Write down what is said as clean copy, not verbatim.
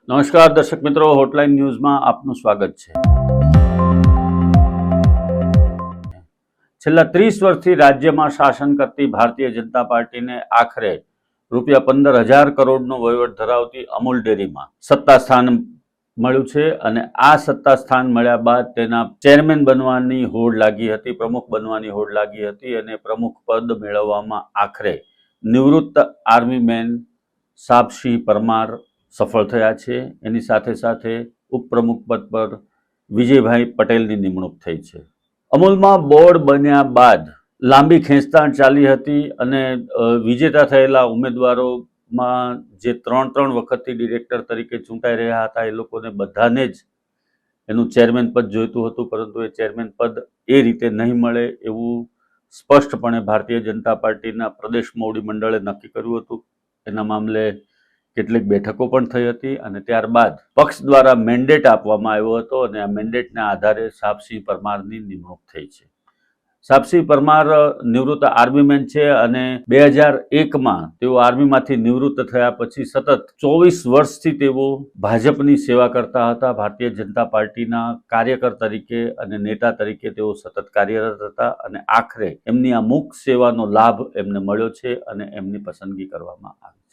નમસ્કાર દર્શક મિત્રો, હોટલાઇન ન્યૂઝમાં આપનું સ્વાગત છે। છેલ્લા 30 વર્ષથી રાજ્યમાં શાસન કરતી ભારતીય જનતા પાર્ટીને આખરે ₹15,000 કરોડનો વહીવટ ધરાવતી અમૂલ ડેરીમાં સત્તા સ્થાન મળ્યું છે અને આ સત્તા સ્થાન મળ્યા બાદ તેના ચેરમેન બનવાની હોડ લાગી હતી, પ્રમુખ બનવાની હોડ લાગી હતી અને પ્રમુખ પદ મેળવવામાં આખરે નિવૃત્ત આર્મી મેન સાબસિંહ પરમાર સફળ થયા છે। એની સાથે સાથે ઉપપ્રમુખ પદ પર વિજયભાઈ પટેલની નિમણૂક થઈ છે। અમૂલમાં બોર્ડ બન્યા બાદ લાંબી ખેંચતાણ ચાલી હતી અને વિજેતા થયેલા ઉમેદવારોમાં જે ત્રણ વખતથી ડિરેક્ટર તરીકે ચૂંટાઈ રહ્યા હતા એ લોકોને બધાને જ એનું ચેરમેન પદ જોઈતું હતું, પરંતુ એ ચેરમેન પદ એ રીતે નહીં મળે એવું સ્પષ્ટપણે ભારતીય જનતા પાર્ટીના પ્રદેશ મોવડી મંડળે નક્કી કર્યું હતું। એના મામલે કેટલીક બેઠકો પણ થઈ હતી અને ત્યારબાદ પક્ષ દ્વારા મેન્ડેટ આપવામાં આવ્યો હતો અને આ મેન્ડેટના આધારે સાબસિંહ પરમારની નિમણૂક થઈ છે। સાબસિંહ પરમાર નિવૃત્ત આર્મીમેન છે અને 2001માં તેઓ આર્મીમાંથી નિવૃત્ત થયા પછી સતત 24 વર્ષથી તેઓ ભાજપની સેવા કરતા હતા। ભારતીય જનતા પાર્ટીના કાર્યકર તરીકે અને નેતા તરીકે તેઓ સતત કાર્યરત હતા અને આખરે એમની આ મૂક સેવાનો લાભ એમને મળ્યો છે અને એમની પસંદગી કરવામાં આવી છે।